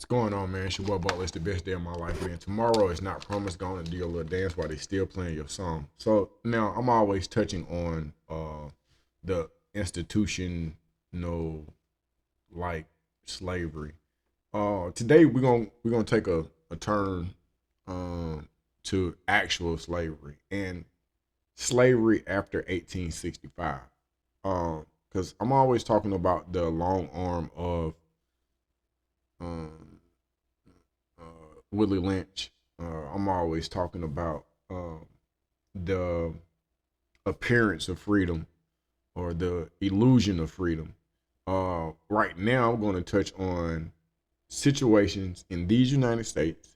What's going on, man? It's your boy Butler. It's the best day of my life, man. Tomorrow is not promised. Go on and do your little dance while they still playing your song. So now I'm always touching on the institution, like slavery. Today we're gonna take a turn to actual slavery and slavery after 1865. Because I'm always talking about the long arm of um, Willie Lynch. I'm always talking about the appearance of freedom or the illusion of freedom. Right now, I'm going to touch on situations in these United States,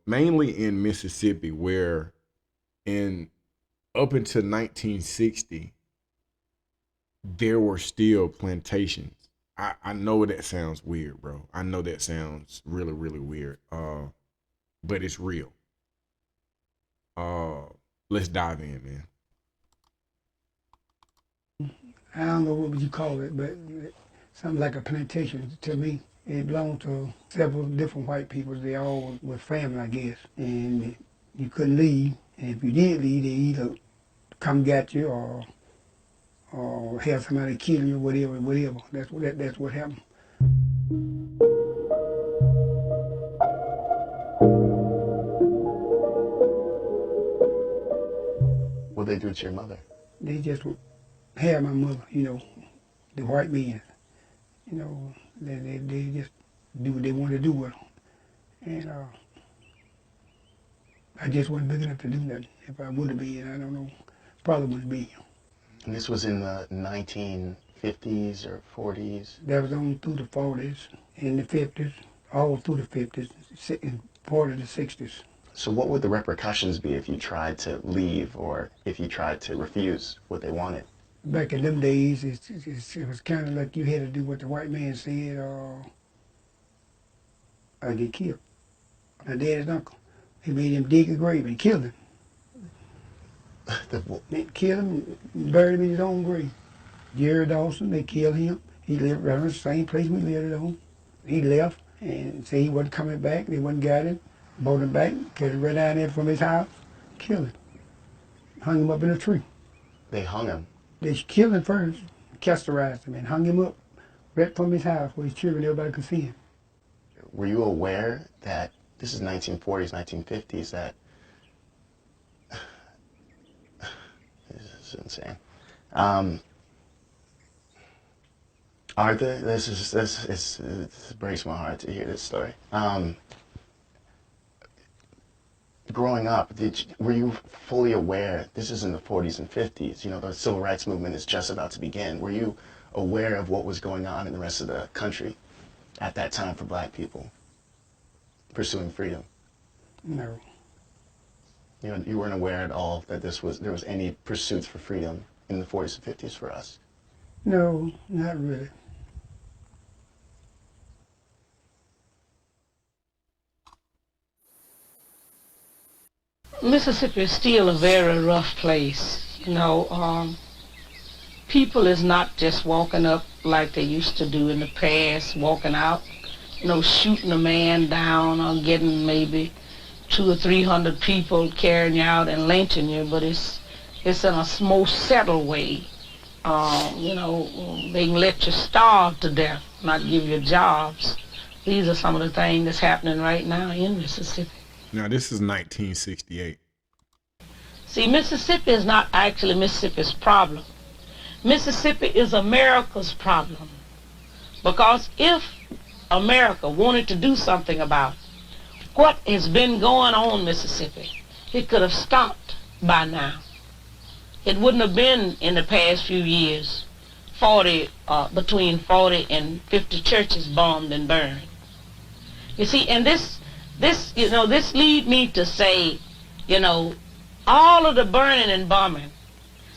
mainly in Mississippi, where in up until 1960, there were still plantations. I know that sounds weird, bro. I know that sounds really, really weird. But it's real. Let's dive in, man. I don't know what would you call it, but something like a plantation to me. It belonged to several different white people. They all were family, I guess. And you couldn't leave. And if you did leave, they either come get you or have somebody kill you, whatever. That's what happened. What they do to your mother? They just had my mother, the white men. They just do what they want to do with them. And I just wasn't big enough to do nothing. If I would have been, I don't know, probably wouldn't be. And this was in the 1950s or 40s? That was on through the 40s, in the 50s, all through the 50s, and part of the 60s. So what would the repercussions be if you tried to leave or if you tried to refuse what they wanted? Back in them days, it was kind of like you had to do what the white man said or get killed. My dad's uncle, he made him dig a grave and killed him. They killed him and buried him in his own grave. Jerry Dawson, they killed him. He lived right in the same place we lived at home. He left and said he wasn't coming back. They wouldn't got him, brought him back, carried him right down there from his house, killed him. Hung him up in a tree. They hung him? They killed him first, castorized him, and hung him up right from his house where his children, everybody could see him. Were you aware that this is 1940s, 1950s, that this is insane. Arthur, this breaks my heart to hear this story. Growing up, were you fully aware, this is in the 40s and 50s, the civil rights movement is just about to begin. Were you aware of what was going on in the rest of the country at that time for black people pursuing freedom? No. You weren't aware at all that there was any pursuits for freedom in the 40s and 50s for us? No, not really. Mississippi is still a very rough place. People is not just walking up like they used to do in the past, walking out, shooting a man down or getting maybe 200 or 300 people carrying you out and lynching you, but it's in a more settled way. They can let you starve to death, not give you jobs. These are some of the things that's happening right now in Mississippi. Now this is 1968. See, Mississippi is not actually Mississippi's problem. Mississippi is America's problem. Because if America wanted to do something about what has been going on in Mississippi, it could have stopped by now. It wouldn't have been in the past few years between 40 and 50 churches bombed and burned. You see, and this lead me to say, all of the burning and bombing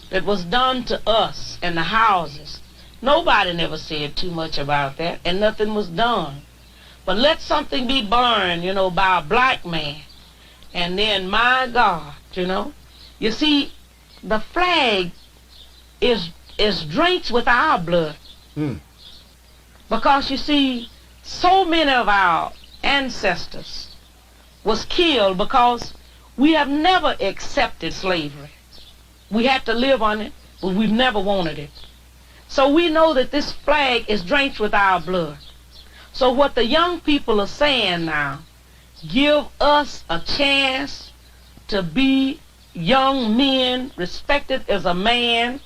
that was done to us and the houses, nobody never said too much about that, and nothing was done. But let something be burned, by a black man, and then, my God, you see, the flag is drenched with our blood. Because, you see, So many of our ancestors was killed because we have never accepted slavery. We had to live on it, but we've never wanted it. So we know that this flag is drenched with our blood. So what the young people are saying now, give us a chance to be young men, respected as a man,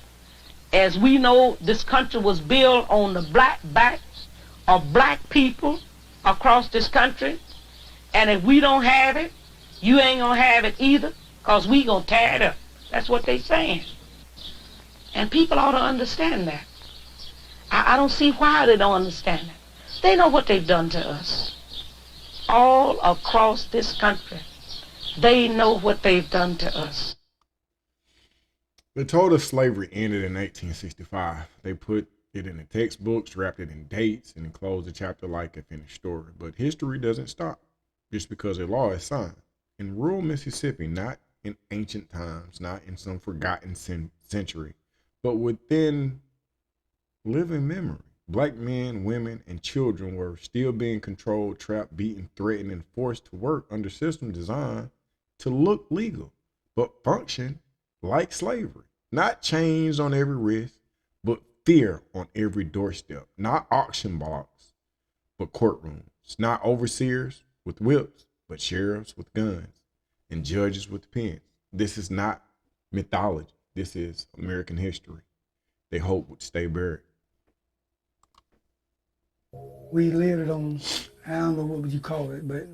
as we know this country was built on the black backs of black people across this country. And if we don't have it, you ain't gonna have it either, because we gonna tear it up. That's what they saying. And people ought to understand that. I don't see why they don't understand it. They know what they've done to us. All across this country, they know what they've done to us. They told us slavery ended in 1865. They put it in the textbooks, wrapped it in dates, and closed the chapter like a finished story. But history doesn't stop just because a law is signed. In rural Mississippi, not in ancient times, not in some forgotten century, but within living memory, black men, women, and children were still being controlled, trapped, beaten, threatened, and forced to work under systems designed to look legal, but function like slavery. Not chains on every wrist, but fear on every doorstep. Not auction blocks, but courtrooms. Not overseers with whips, but sheriffs with guns and judges with pens. This is not mythology. This is American history. They hope would stay buried. We lived on, I don't know what would you call it, but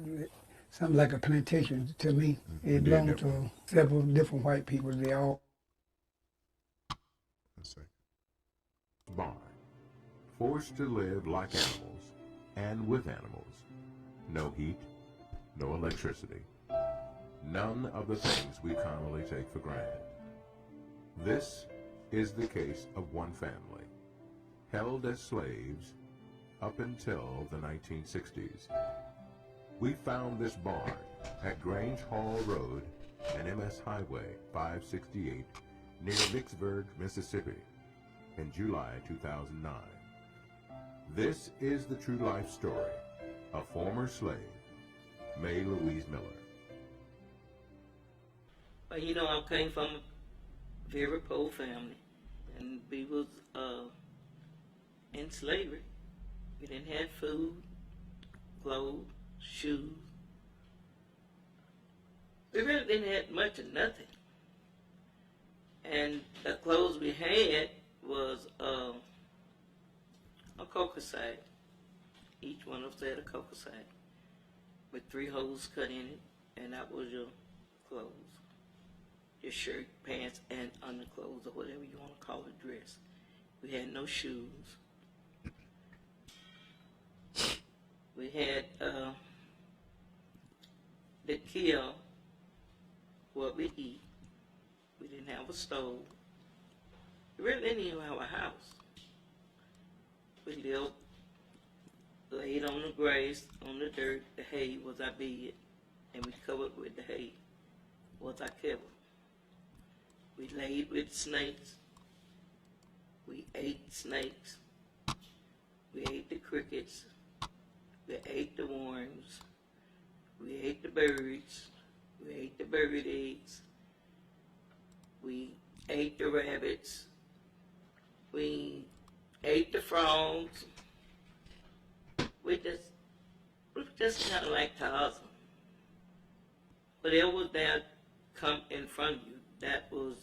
something like a plantation to me. It belonged to several different white people. They all. Let's see. Barn. Forced to live like animals and with animals. No heat, no electricity. None of the things we commonly take for granted. This is the case of one family, held as slaves up until the 1960s. We found this barn at Grange Hall Road and MS Highway 568 near Vicksburg, Mississippi in July 2009. This is the true life story of former slave May Louise Miller. Well, you know, I came from a very poor family, and we was in slavery. We didn't have food, clothes, shoes. We really didn't have much of nothing. And the clothes we had was a cocoa sack. Each one of us had a cocoa sack with 3 holes cut in it, and that was your clothes. Your shirt, pants, and underclothes, or whatever you want to call a dress. We had no shoes. We had to kill what we eat. We didn't have a stove. We really didn't even have a house. We lived, laid on the grass, on the dirt. The hay was our bed, and we covered with the hay was our cover. We laid with snakes. We ate snakes. We ate the crickets. We ate the worms. We ate the birds. We ate the bird eggs. We ate the rabbits. We ate the frogs. We just kind of like Tarzan. Whatever that come in front of you, that was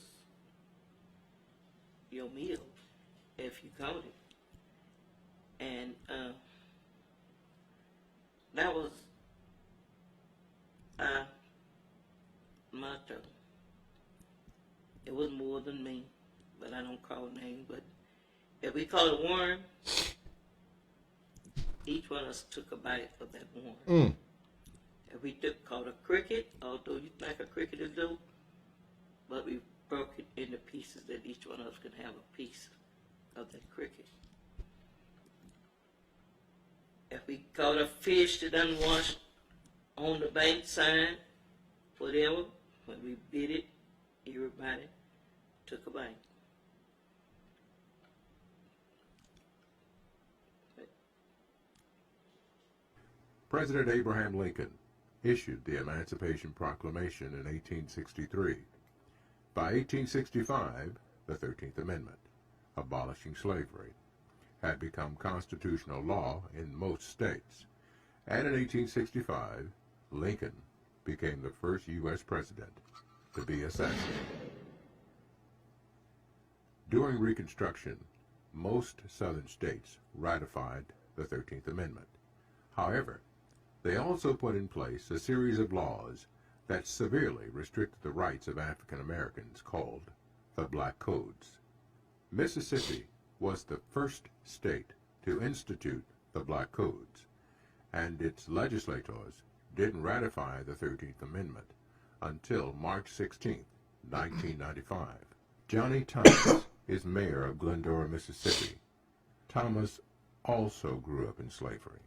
your meal, if you caught it. And that was our motto. It was more than me, but I don't call names. But if we caught a worm, each one of us took a bite of that worm. If we caught a cricket, although you think a cricket is dope, but we broke it into pieces that each one of us could have a piece of that cricket. If we caught a fish that done washed on the bank side, whatever, when we bit it, everybody took a bite. President Abraham Lincoln issued the Emancipation Proclamation in 1863. By 1865, the 13th Amendment, abolishing slavery, had become constitutional law in most states, and in 1865, Lincoln became the first U.S. president to be assassinated. During Reconstruction, most southern states ratified the 13th Amendment. However, they also put in place a series of laws that severely restricted the rights of African Americans called the Black Codes. Mississippi was the first state to institute the Black Codes, and its legislators didn't ratify the 13th Amendment until March 16, 1995. Johnny Thomas is mayor of Glendora, Mississippi. Thomas also grew up in slavery.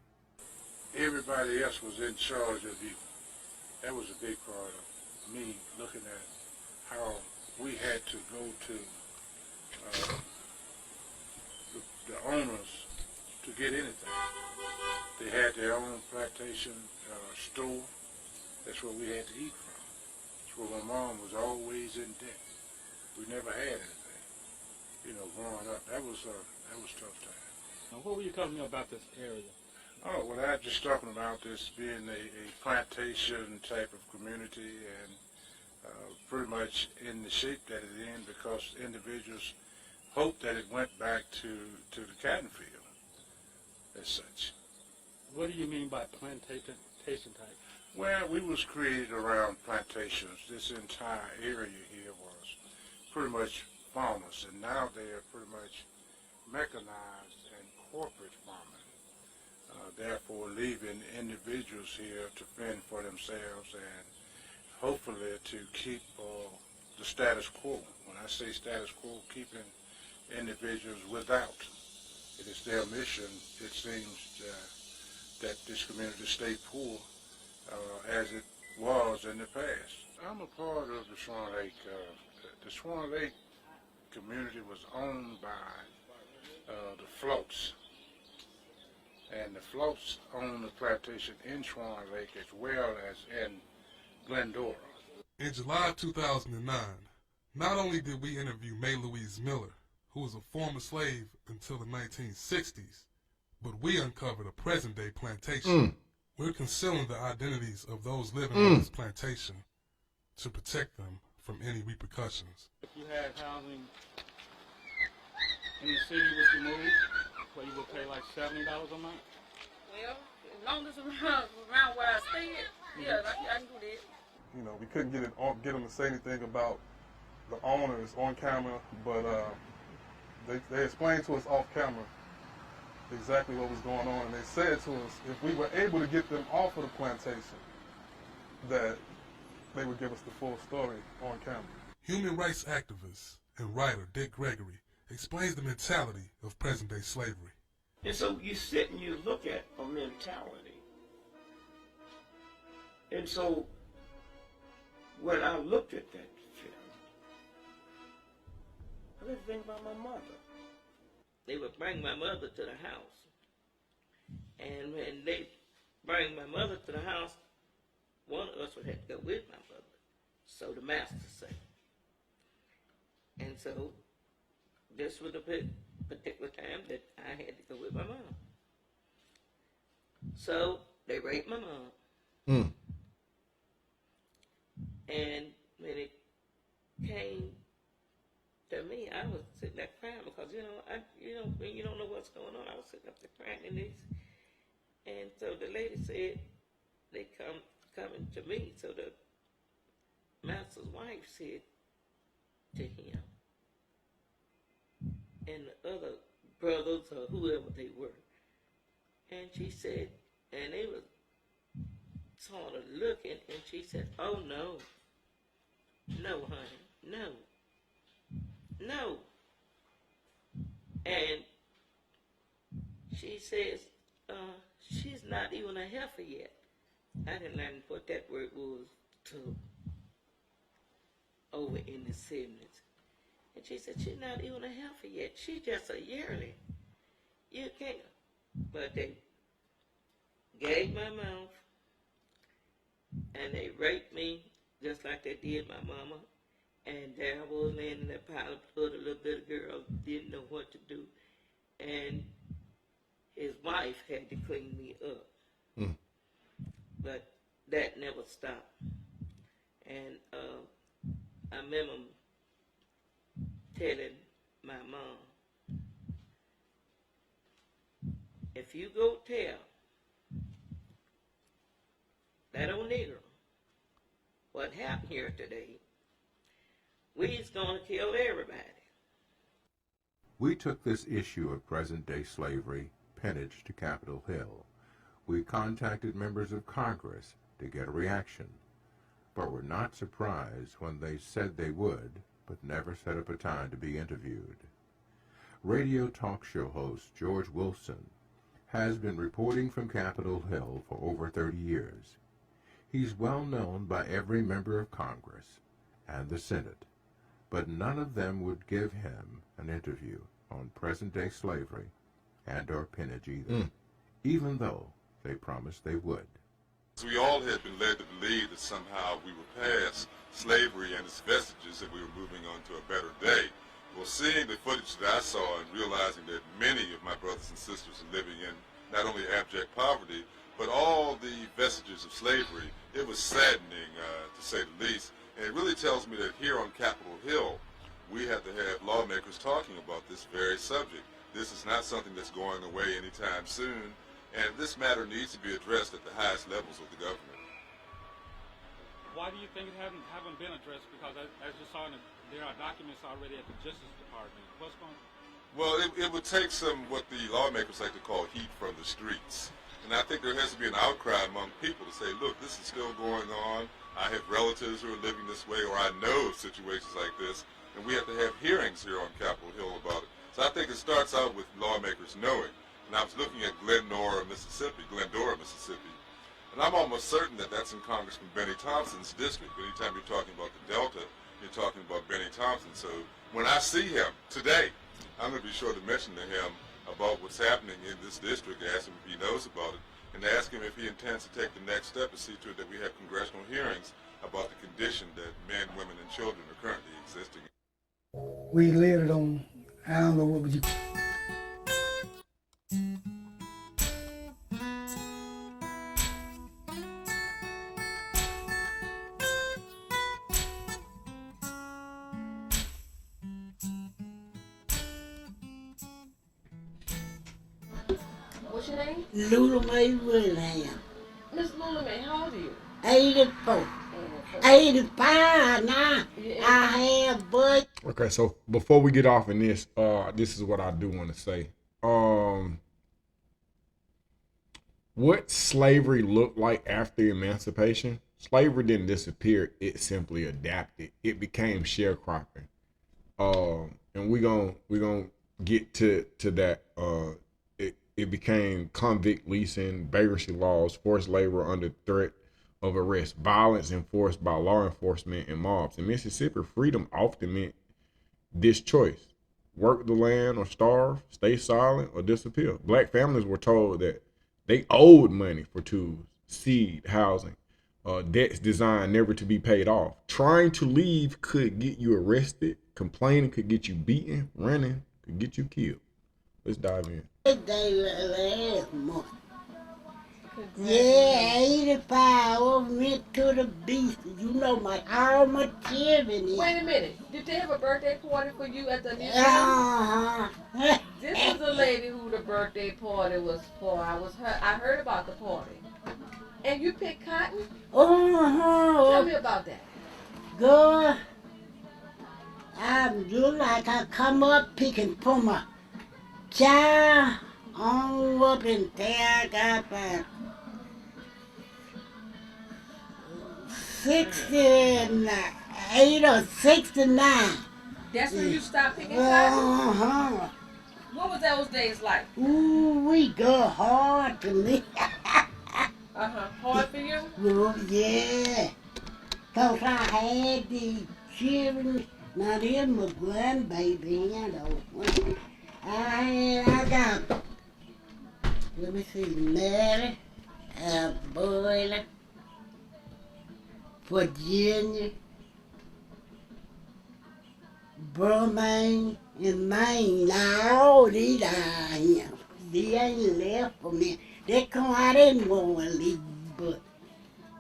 Everybody else was in charge of you. That was a big part of me looking at how we had to go to the owners to get anything. They had their own plantation store. That's where we had to eat from. That's where my mom was always in debt. We never had anything. You know, growing up, that was tough time. Now, what were you telling me about this area? Oh, well, I was just talking about this being a plantation type of community, and pretty much in the shape that it's in, because individuals hope that it went back to the cotton field as such. What do you mean by plantation type? Well, we was created around plantations. This entire area here was pretty much farmers, and now they are pretty much mechanized and corporate farming. Therefore, leaving individuals here to fend for themselves and hopefully to keep the status quo. When I say status quo, keeping individuals without. It is their mission, it seems, that this community stay poor as it was in the past. I'm a part of the Swan Lake. The Swan Lake community was owned by the Floats. And the Floats own the plantation in Swan Lake as well as in Glendora. In July 2009, not only did we interview May Louise Miller, who was a former slave until the 1960s, but we uncovered a present-day plantation. We're concealing the identities of those living on this plantation to protect them from any repercussions. If you had housing in the city, would you move? Where you would pay like $70 a month? Well, as long as it's around where I stay at, yeah, I can do that. You know, we couldn't get them to say anything about the owners on camera, but they explained to us off camera exactly what was going on, and they said to us if we were able to get them off of the plantation, that they would give us the full story on camera. Human rights activist and writer Dick Gregory explains the mentality of present-day slavery. And so you sit and you look at a mentality. And so when I looked at that film, I was thinking about my mother. They would bring my mother to the house. And when they bring my mother to the house, one of us would have to go with my mother. So the master said. And so this was the particular time that I had to go with my mom. So they raped my mom. And when it came to me, I was sitting there crying because, when you don't know what's going on, I was sitting up there crying in this. And so the lady said, they coming to me. So the master's wife said to him, and the other brothers or whoever they were. And she said, and they was sort of looking, and she said, oh no, no honey, no. And she says, she's not even a heifer yet. I didn't learn what that word was till over in the 70s. And she said, she's not even a heifer yet. She's just a yearling. You can't. But they gave my mouth, and they raped me just like they did my mama. And there I was laying in that pile of blood. A little bit of girl didn't know what to do, and his wife had to clean me up. But that never stopped. And I remember telling my mom, if you go tell that old nigger what happened here today, we's gonna kill everybody. We took this issue of present-day slavery, Peonage, to Capitol Hill. We contacted members of Congress to get a reaction, but were not surprised when they said they would, but never set up a time to be interviewed. Radio talk show host George Wilson has been reporting from Capitol Hill for over 30 years. He's well known by every member of Congress and the Senate, but none of them would give him an interview on present-day slavery and or peonage either, even though they promised they would. We all had been led to believe that somehow we were past slavery and its vestiges and we were moving on to a better day. Well, seeing the footage that I saw and realizing that many of my brothers and sisters are living in not only abject poverty, but all the vestiges of slavery, it was saddening, to say the least. And it really tells me that here on Capitol Hill, we have to have lawmakers talking about this very subject. This is not something that's going away anytime soon, and this matter needs to be addressed at the highest levels of the government. Why do you think it haven't been addressed? Because as you saw, there are documents already at the Justice Department. What's going on? Well, it would take some, what the lawmakers like to call heat from the streets. And I think there has to be an outcry among people to say, look, this is still going on. I have relatives who are living this way, or I know of situations like this, and we have to have hearings here on Capitol Hill about it. So I think it starts out with lawmakers knowing. And I was looking at Glendora, Mississippi, and I'm almost certain that that's in Congressman Benny Thompson's district. Anytime you're talking about the Delta, you're talking about Benny Thompson. So when I see him today, I'm going to be sure to mention to him about what's happening in this district, ask him if he knows about it, and ask him if he intends to take the next step and see to it that we have congressional hearings about the condition that men, women, and children are currently existing in. We laid it on, I don't know what would you. What's your name? Lula Mae Willingham. Miss Lula Mae, how old are you? 84. 85 now. I have but. Okay, so before we get off in this, this is what I do want to say. What slavery looked like after emancipation? Slavery didn't disappear; it simply adapted. It became sharecropping, and we gonna get to that. It became convict leasing, vagrancy laws, forced labor under threat of arrest, violence enforced by law enforcement and mobs. In Mississippi, freedom often meant this choice: work the land or starve, stay silent or disappear. Black families were told that they owed money for tools, seed, housing, debts designed never to be paid off. Trying to leave could get you arrested. Complaining could get you beaten. Running could get you killed. Let's dive in. Last month. Yeah, 85 went to the beast. You know all my children. Wait a minute. Did they have a birthday party for you at the new This is the lady who the birthday party was for. I heard about the party. And you picked cotton? Tell me about that. Girl, I'm just like I come up picking from a child on up and there I got about 68 or 69. That's when you stopped picking cotton? What was those days like? Ooh, we go hard to me. Hard for you? Oh, yeah. Cause I had these children, now they're my grandbaby, you know. I got, let me see, Mary, Boiler, Virginia, Burmaine, and Maine. Now all these are here. They ain't left for me. They come I didn't want to leave, but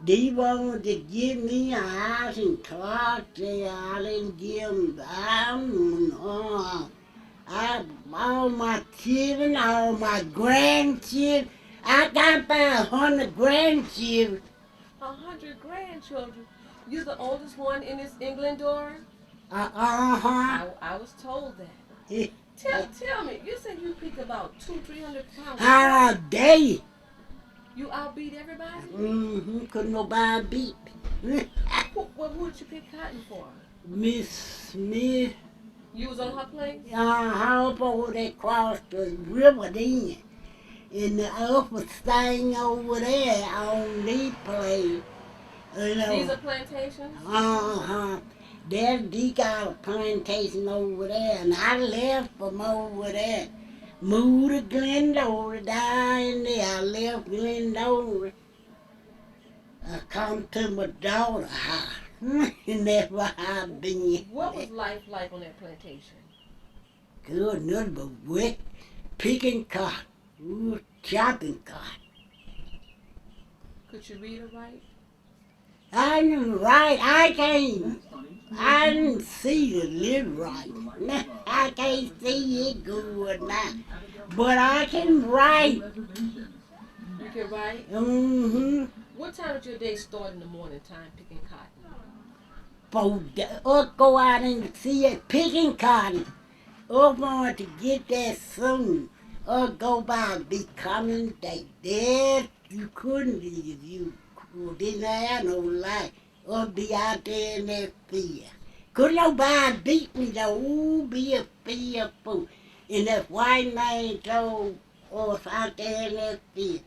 they wanted to give me a house in Clarksdale. I didn't give them. All my children, all my grandchildren. I got about 100 grandchildren. 100 grandchildren. You the oldest one in this England door? Uh-huh. I was told that. Tell me, you said you pick about 200-300 pounds. How dare. You outbeat everybody? Mm-hmm. Couldn't nobody beat me. Who did you pick cotton for? Miss Smith. You was on her place? Up over there across the river then. And the upper thing over there on the place. You know. These are plantations? Uh-huh. They got a plantation over there, and I left from over there. Moved to Glendower, down there. I left Glendower. I come to my daughter's house. And that's where I've been. What was life like on that plantation? Good, nothing but wet, picking cotton, chopping cotton. Could you read or write? I didn't write. I didn't see the little right. I can't see it good now. But I can write. You can write? Mm-hmm. What time did your day start in the morning time picking cotton? Go out and see it picking cotton. Or want to get that soon. Or go by becoming day. There you couldn't leave. You didn't have no life. Or be out there in that field. Could nobody beat me though. Ooh, be a fearful. And that white man told us out there in that field.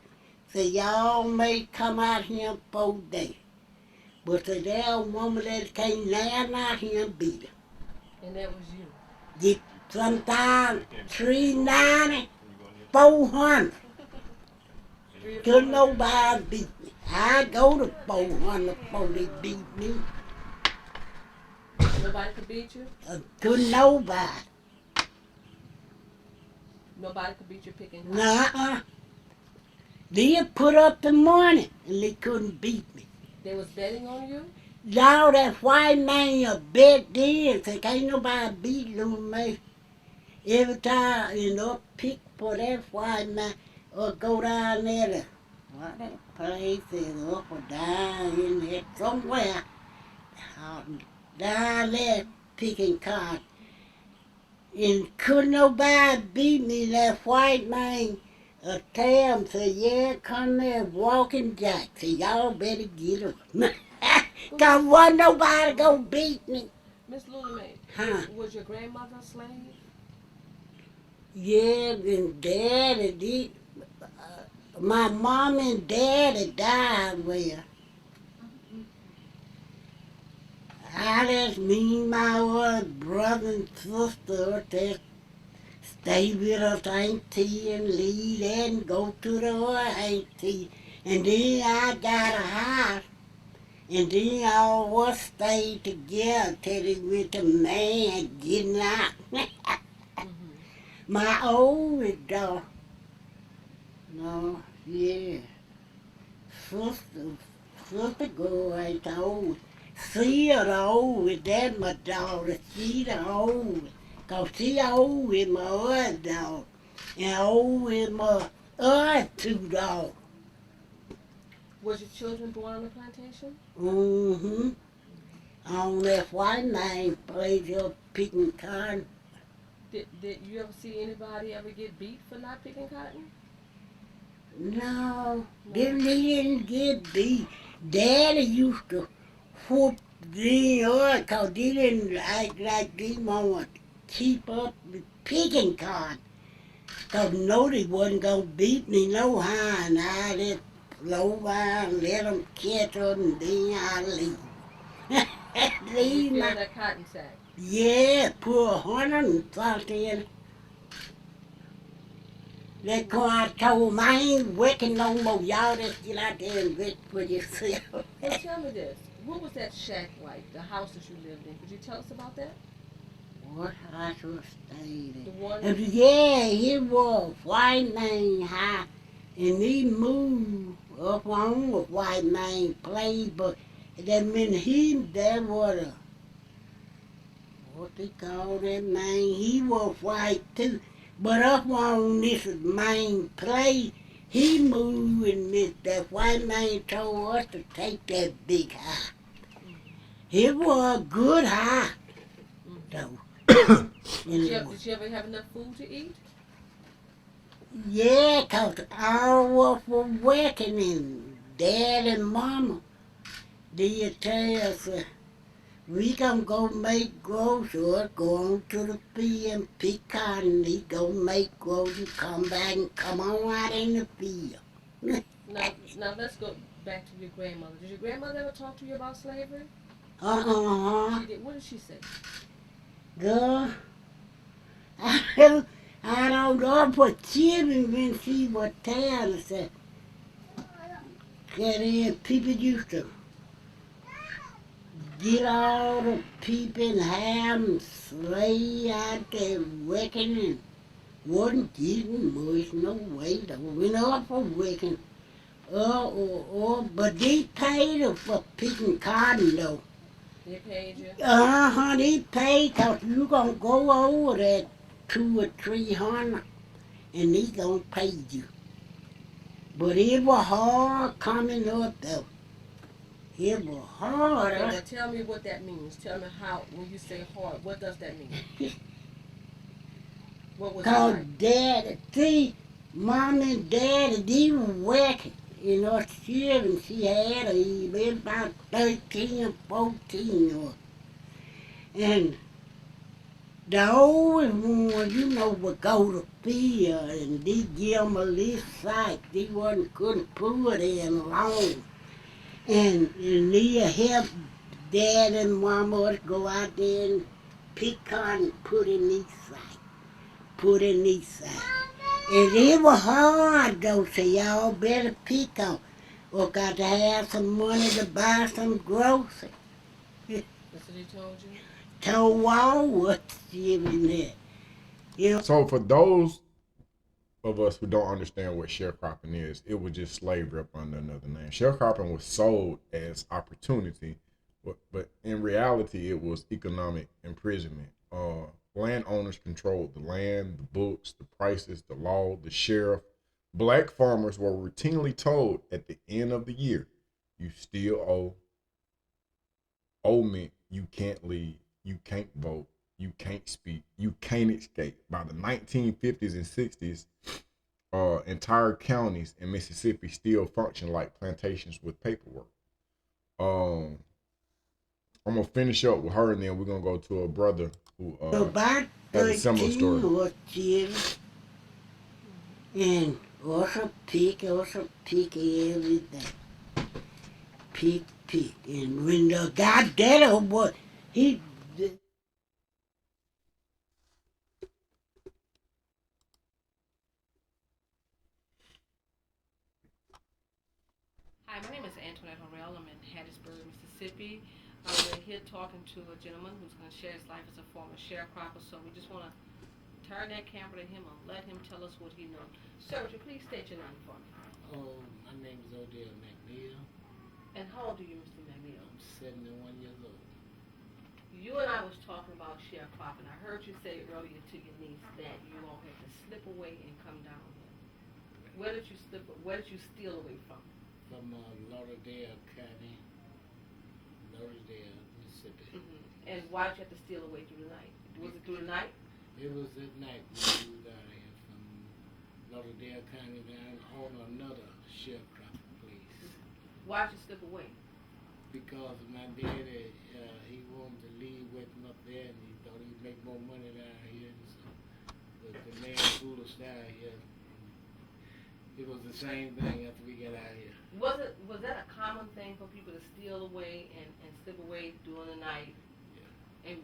So y'all may come out here 4 days. But the damn woman that came down out here and beat her. And that was you? Get sometimes 390, 400. Could nobody beat me. I go to 400 before they beat me. Nobody could beat you? Couldn't nobody. Nobody could beat you picking cotton? Nuh-uh. They put up the money and they couldn't beat me. They was betting on you? No, that white man a bet then. Say, can't nobody beat little me. Every time, pick for that white man or go down there to, what that place is, up or down in there, somewhere. Down there picking cotton. And couldn't nobody beat me. That white man tell him, say, yeah, come there, walking jack. Say, y'all better get him. Cause wasn't nobody gonna beat me. Miss Lula Mae, was your grandmother a slave? Yeah, and daddy did. My mom and daddy died well. I just me, my old brother and sister that stay with us auntie and leave and go to the other auntie. And then I got a house. And then all of us stayed together till it went to man getting out. My oldest daughter. No, yeah. Sister girl ain't the oldest. She the oldest, that's my daughter. She the oldest. Cause she old with my other daughter. And old with my other 2 daughters. Was your children born on the plantation? Mm-hmm. On that white man place up picking cotton. Did you ever see anybody ever get beat for not picking cotton? No, they didn't get beat. Daddy used to whoop them up because they didn't act like they want to keep up with picking cotton. Because nobody wasn't going to beat me no how, and I just blow by and let them catch up, and then I leave. You feel that cotton sack? Yeah, put 100 and something in it. That car I told him, I ain't working no more. Y'all just get out there and work for yourself. Well, tell me this. What was that shack like? The house that you lived in? Could you tell us about that? What house was staying The in? one. Yeah, he was white man high, and he moved up on a white man place, but that meant that was a, what they call that man, he was white too. But up on this main place, he moved and that white man told us to take that big house. It was a good house, though. Did you ever have enough food to eat? Yeah, 'cause I was for working and dad and mama, they tell us, we gonna go make groceries, go on to the field and pick cotton, they go make groceries, come back and come on out in the field. Now let's go back to your grandmother. Did your grandmother ever talk to you about slavery? She did. What did she say? Girl, I don't know for children when she was telling us that people used to get all the people and have them slave out there working and wasn't getting much, no way. They went off for working. But they paid her for picking cotton, though. They paid you? They paid, 'cause you gonna go over that 200 or 300, and they gonna pay you. But it was hard coming up, though. It was hard. Okay, now tell me what that means. Tell me how, when you say hard, what does that mean? What was it like? Daddy, see, mom and daddy, they were working. You know, children, she had been about 13 or 14. And the oldest one, you know, would go to field and they give them a little sight. They couldn't pull it in long. And they help dad and mama go out there and pick cotton and put in these sacks. And it was hard though, so y'all better pick on. Or got to have some money to buy some groceries. That's what he told you? Told all what's in there. You know? So for those of us who don't understand what sharecropping is, it was just slavery up under another name. Sharecropping was sold as opportunity, but in reality, it was economic imprisonment. Landowners controlled the land, the books, the prices, the law, the sheriff. Black farmers were routinely told at the end of the year, you still owe me, you can't leave, you can't vote, you can't speak, you can't escape. By the 1950s and 60s, entire counties in Mississippi still function like plantations with paperwork. I'm gonna finish up with her, and then we're gonna go to a brother who about has a similar story. Or children, and also pick every day. Pick. And when the guy dead old boy, he. Hi, my name is Antoinette Harrell. I'm in Hattiesburg, Mississippi. We're here talking to a gentleman who's going to share his life as a former sharecropper. So we just want to turn that camera to him and let him tell us what he knows. Sir, would you please state your name for me? Oh, my name is Odell McNeil. And how old are you, Mr. McNeil? I'm 71 years old. You and I was talking about sharecropping. I heard you say earlier to your niece that you all had to slip away and come down here. Where did you steal away from? From Lauderdale County, Lauderdale, Mississippi. Mm-hmm. And why did you have to steal away through the night? Was it through the night? It was at night we moved out here from Lauderdale County down on another sharecropping place. Why did you slip away? Because my daddy, he wanted to leave with him up there, and he thought he'd make more money down here. And so, but the man fooled us down here. It was the same thing after we got out here. Was that a common thing for people to steal away and slip away during the night? Yeah. and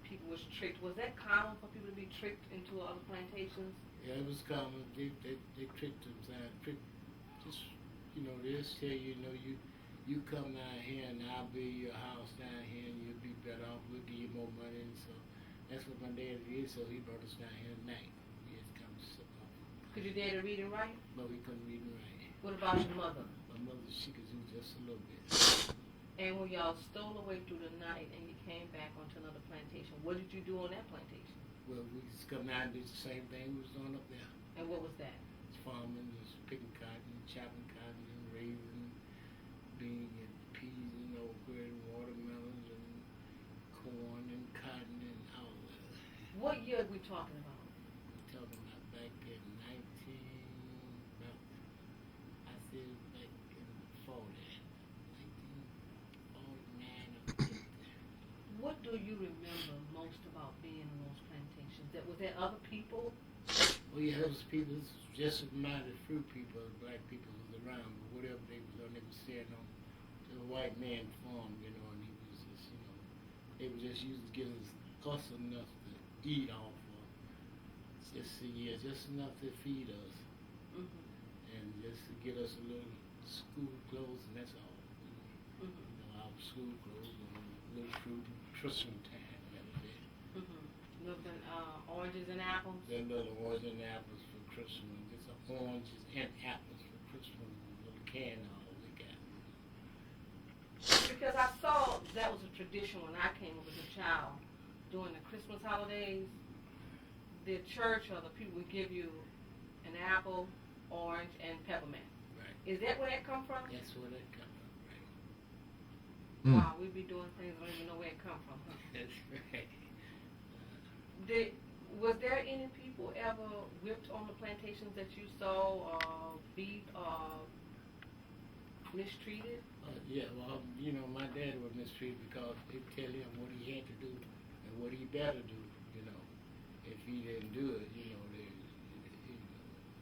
people was tricked. Was that common for people to be tricked into other plantations? Yeah, it was common. They tricked them. Just, they'll tell you, you come down here and I'll build you a house down here and you'll be better off. We'll give you more money. And so that's what my dad did. So he brought us down here at night. We had to come to sit off. Could your dad read and write? But we couldn't read and write. What about your mother? My mother, she could do just a little bit. And when y'all stole away through the night and you came back onto another plantation, what did you do on that plantation? Well, we just come down and did the same thing we was doing up there. And what was that? It's farming, just picking cotton, chopping cotton, and raising beans and peas and okra and watermelons and corn and cotton and all that. What year are we talking about? We're talking about back in back in 1949 or 50. What do you remember most about being on those plantations? Was there other people? Well, yeah, there was people, just as minded fruit people, black people was around, but whatever they was on, they was sitting on the white man farm, and he was just, they were just used to give us enough to eat off of, just enough to feed us, and just to get us a little school clothes, and that's all. Our school clothes and a little fruit, Christmas time, that was it. Nothing, oranges and apples? Then little oranges and apples for Christmas. Just oranges and apples for Christmas. A little can all we got. Because I saw that was a tradition when I came up as a child. During the Christmas holidays, the church or the people would give you an apple, orange, and peppermint. Right. Is that where that come from? That's where that come from, right. Wow, we be doing things I don't even know where it come from. Huh? That's right. Was there any people ever whipped on the plantations that you saw, or beat, or mistreated? Yeah, well, my dad was mistreated because they tell him what he had to do and what he better do, If he didn't do it, they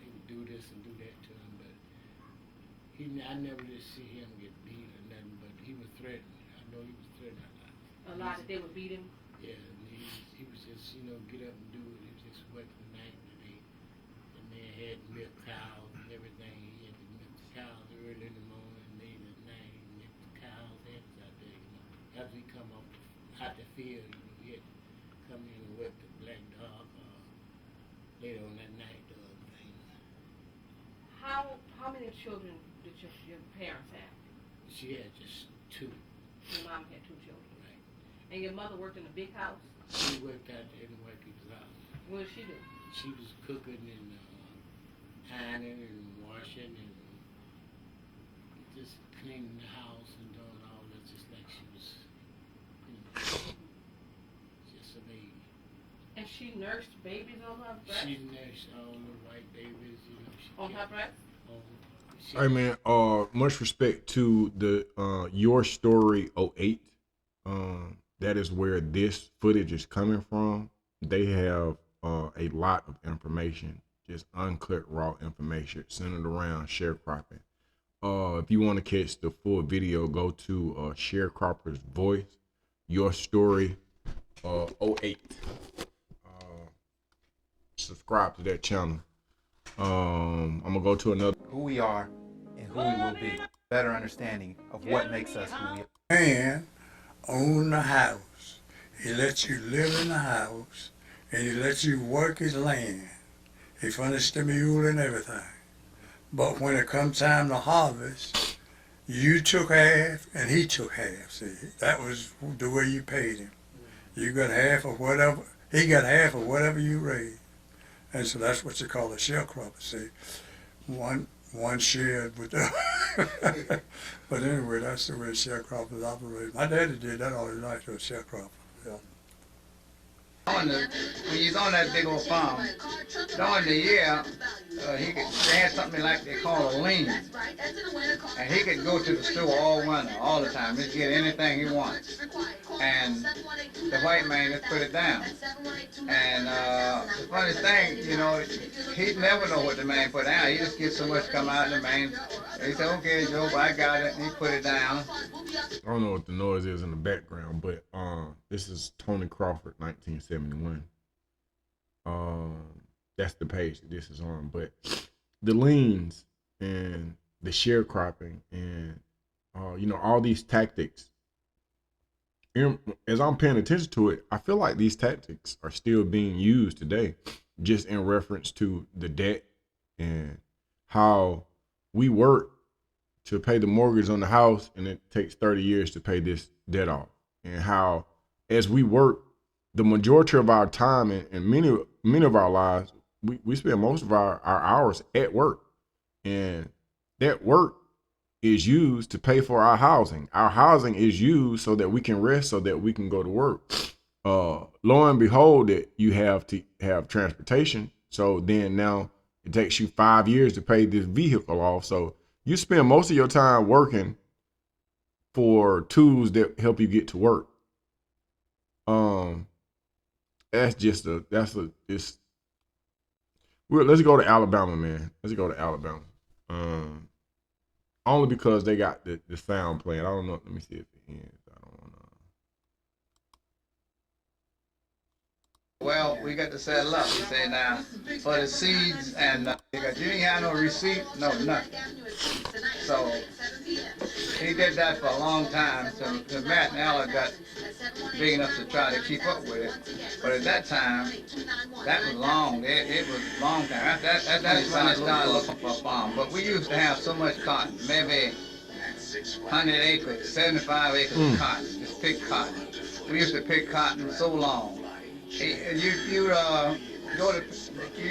would do this and do that to him, but I never did see him get beat or nothing, but he was threatened. I know he was threatened a lot. A lot that they would beat him? Yeah, and he was just, get up and do it. He was just working the night and the man had milk cows and everything. He had to milk the cows early in the morning, late at night, and milk the cows' heads out there, After he come out the field, he had to come in and wet the black dog later on that night, the other thing. How many children did your parents have? She had just two. Your mom had 2 children. Right. And your mother worked in a big house? She worked out there in the white people's house. What did she do? She was cooking and ironing and washing and just cleaning the house and doing all that, just like she was, just a baby. And she nursed babies on her breast? She nursed all the white babies, On her breast? Hey man, much respect to the Your Story 08. That is where this footage is coming from. They have a lot of information, just uncut raw information centered around sharecropping. If you want to catch the full video, go to Sharecropper's Voice, Your Story 08. Subscribe to that channel. I'm gonna go to another. Who we are and who we will be. Better understanding of what makes us who we are. Man own the house. He lets you live in the house, and he lets you work his land. He furnished the mule and everything. But when it comes time to harvest, you took half and he took half. See, that was the way you paid him. You got half of whatever, he got half of whatever you raised. And so that's what you call a sharecropper. See, one shared with the but anyway, that's the way sharecroppers operate. My daddy did that all his life to a sharecropper. Yeah. When he's on that big old farm, during the year, they had something like they call a lien. And he could go to the store all winter, all the time, just get anything he wants. and the white man just put it down. And the funny thing, you know, he'd never know what the man put down. He just gets so much come out of the man. He said, okay, Joe, I got it. And he put it down. I don't know what the noise is in the background, but this is Tony Crawford, 1971. That's the page that this is on. But the liens and the sharecropping and you know, all these tactics. As I'm paying attention to it, I feel like these tactics are still being used today, just in reference to the debt and how we work to pay the mortgage on the house, and it takes 30 years to pay this debt off. And how, as we work, the majority of our time and many of our lives, we spend most of our hours at work. And that work is used to pay for our housing. Our housing is used so that we can rest, so that we can go to work. Lo and behold, that you have to have transportation. So then now it takes you 5 years to pay this vehicle off. So you spend most of your time working for tools that help you get to work. Let's go to Alabama, man. Let's go to Alabama. Only because they got the sound playing. I don't know. Let me see if it ends. I don't want to. Well, we got to settle up. We say now for the seeds, and you didn't have no receipt, no nothing. So he did that for a long time. So Matt and Ella got big enough to try to keep up with it. But at that time, that was long. It was a long time. That's when they started looking for a farm. But we used to have so much cotton, maybe 100 acres, 75 acres of cotton. Just pick cotton. We used to pick cotton so long. You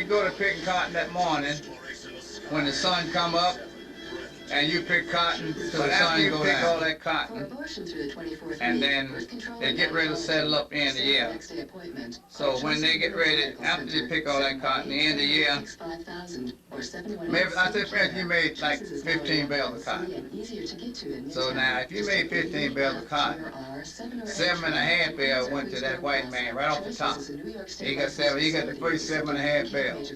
go to picking cotton that morning when the sun come up, and you pick cotton till the sun go down. Pick all that cotton, and then they get ready to settle up in the year. So when they get ready, after they pick all that cotton, the end of the year, maybe I say, friends, you made like 15 bales of cotton. So now, if you made 15 bales of cotton, 7.5 bales went to that white man right off the top. He got the first 7.5 bales.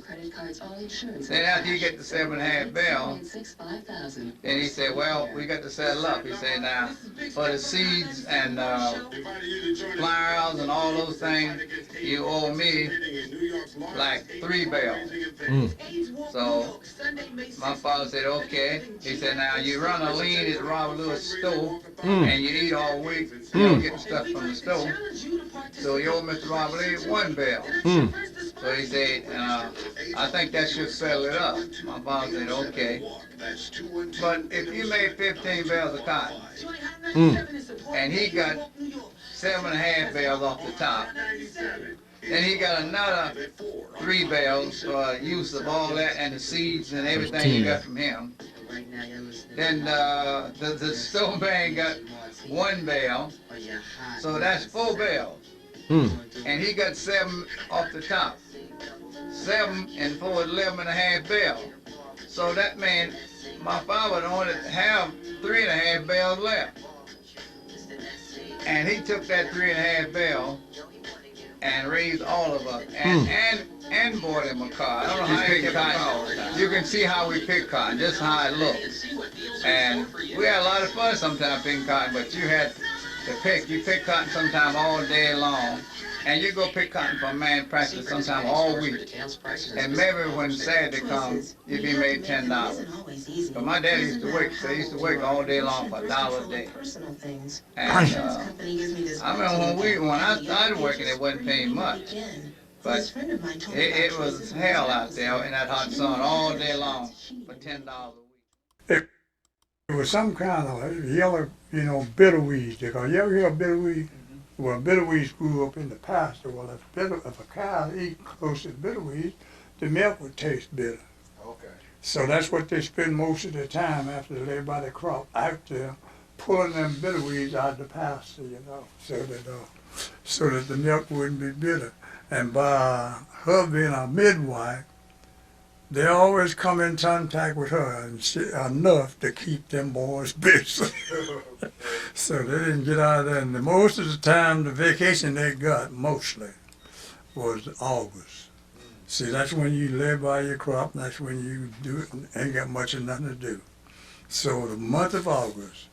Then after you get the 7.5 bales, and he said, well, we got to settle up. He said, now, for the seeds and flowers and all those things, you owe me like 3 bales. So my father said, okay. He said, now, you run a lien at Robert Lewis store, and you eat all week. You don't get the stuff from the store. So you owe Mr. Robert Lewis 1 bale. So he said, I think that should settle it up. My father said, okay. But if you made 15 bales of cotton, and he got 7.5 bales off the top, then he got another 3 bales for use of all that and the seeds and everything you got from him. Then the stone man got 1 bale, so that's 4 bales. And he got 7 off the top. 7 and 4 is 11.5 bales. So that meant my father only have 3.5 bales left. And he took that 3.5 bales and raised all of us and bought him a car. I don't know how he picked cotton. You can see how we pick cotton, just how it looks. And we had a lot of fun sometimes picking cotton, but you had to pick. You pick cotton sometime all day long. And you go pick cotton for a man practice sometime all week. And maybe when Saturday comes, you'd be made $10. But my dad used to work, so he used to work all day long for $1 a day. And I remember when I started working, it wasn't paying much. But it was hell out there in that hot sun all day long for $10 a week. It was some kind of yellow, bitter weed. You ever hear of bitter weed? Well, bitterweeds grew up in the pasture. Well, if a cow eat close to the bitterweeds, the milk would taste bitter. Okay. So that's what they spend most of their time after they lay by the crop out there, pulling them bitterweeds out of the pasture, so that the milk wouldn't be bitter. And by her being a midwife, they always come in contact with her and enough to keep them boys busy. So they didn't get out of there. And most of the time, the vacation they got mostly was August. See, that's when you live by your crop. And that's when you do it and ain't got much of nothing to do. So the month of August,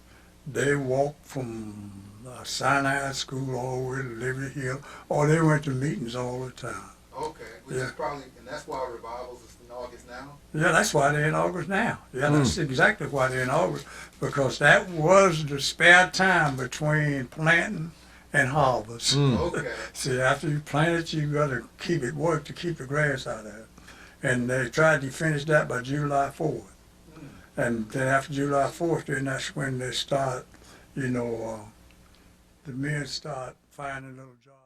they walked from Sinai School all the way to Liberty Hill, or they went to meetings all the time. Okay, which is probably, and that's why revivals is in August now? Yeah, that's why they're in August now. Yeah, that's exactly why they're in August, because that was the spare time between planting and harvest. Okay. See, after you plant it, you got to keep it work to keep the grass out of it. And they tried to finish that by July 4th. And then after July 4th, then that's when they start, you know, the men start finding little jobs.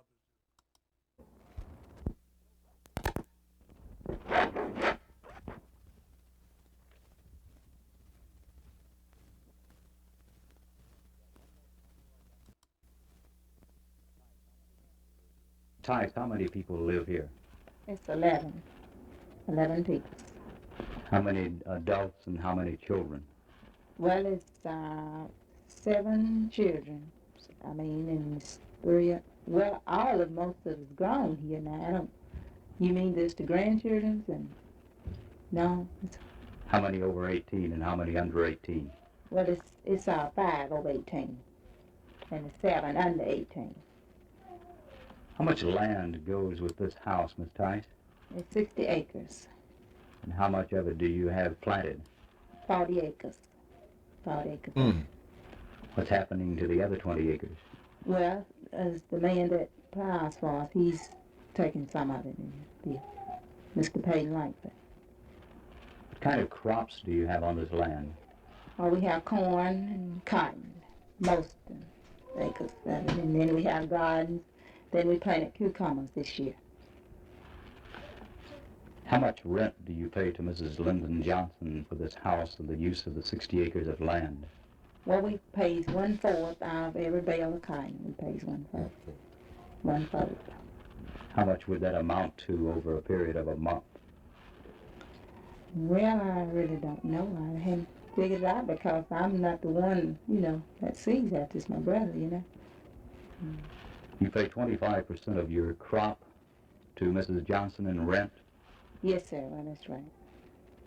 Tice, how many people live here? It's 11 people. How many adults and how many children? Well, it's 7 children. I mean, and it's 3. Well, most of it's grown here now. I don't. You mean there's the grandchildrens and no? How many over 18 and how many under 18? Well, it's 5 over 18, and it's 7 under 18. How much land goes with this house, Miss Tice? It's 60 acres. And how much of it do you have planted? 40 acres. 40 acres. What's happening to the other 20 acres? Well, as the man that plows for us, he's taking some of it. Mr. Payton Langford. What kind of crops do you have on this land? Oh, we have corn and cotton, most of the acres. And then we have gardens. Then we planted cucumbers this year. How much rent do you pay to Mrs. Lyndon Johnson for this house and the use of the 60 acres of land? Well, we pays 1/4 out of every bale of cotton. We pays 1/4. 1/4. How much would that amount to over a period of a month? Well, I really don't know. I haven't figured it out because I'm not the one, that sees that. It's my brother, You pay 25% of your crop to Mrs. Johnson in rent? Yes, sir. Well, that's right.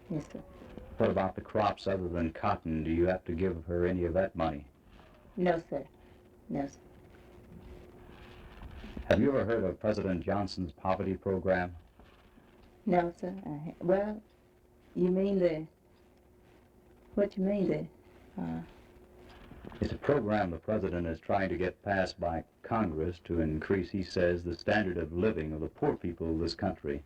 Yes, sir. What about the crops other than cotton? Do you have to give her any of that money? No, sir. No, sir. Have you ever heard of President Johnson's poverty program? No, sir. Well, you mean what you mean It's a program the president is trying to get passed by Congress to increase, he says, the standard of living of the poor people of this country.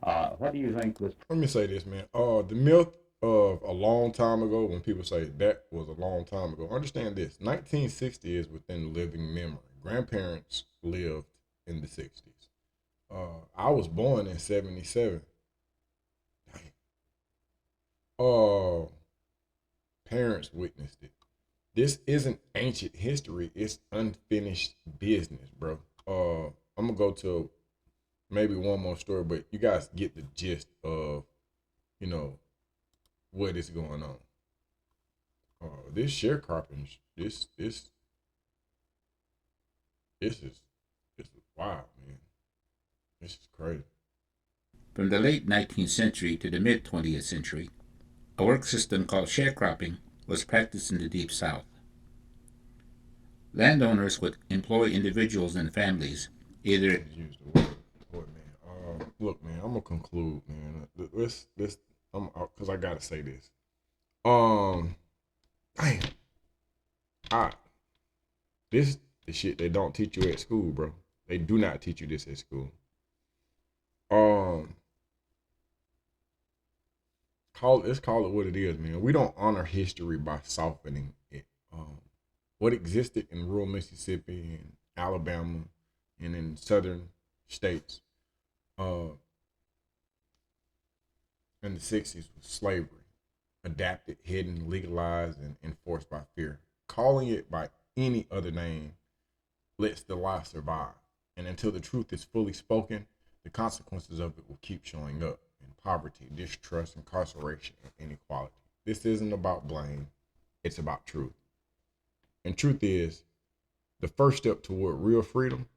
What do you think this... Let me say this, man. The myth of a long time ago, when people say that was a long time ago, understand this. 1960 is within living memory. Grandparents lived in the 60s. I was born in 77. Parents witnessed it. This isn't ancient history. It's unfinished business, bro. I'm gonna go to maybe one more story, but you guys get the gist of, what is going on. This sharecropping, this is wild, man. This is crazy. From the late 19th century to the mid-20th century, a work system called sharecropping was practiced in the Deep South. Landowners would employ individuals and families, either... Look, man, I'm gonna conclude, man. This, because I gotta say this. This is shit they don't teach you at school, bro. They do not teach you this at school. Let's call it what it is, man. We don't honor history by softening it. What existed in rural Mississippi and Alabama and in southern states in the 60s was slavery, adapted, hidden, legalized, and enforced by fear. Calling it by any other name lets the lie survive. And until the truth is fully spoken, the consequences of it will keep showing up in poverty, distrust, incarceration, and inequality. This isn't about blame. It's about truth. And truth is, the first step toward real freedom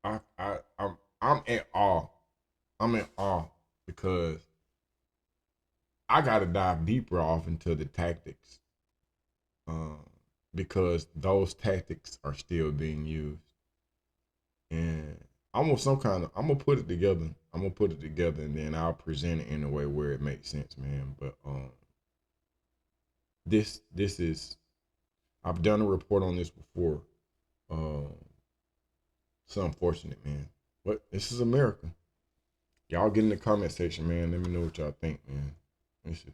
I'm in awe. I'm in awe because I gotta dive deeper off into the tactics. Because those tactics are still being used. And I'm gonna put it together. I'm gonna put it together and then I'll present it in a way where it makes sense, man. But this is, I've done a report on this before. It's unfortunate, man. But this is America. Y'all get in the comment section, man. Let me know what y'all think, man. This is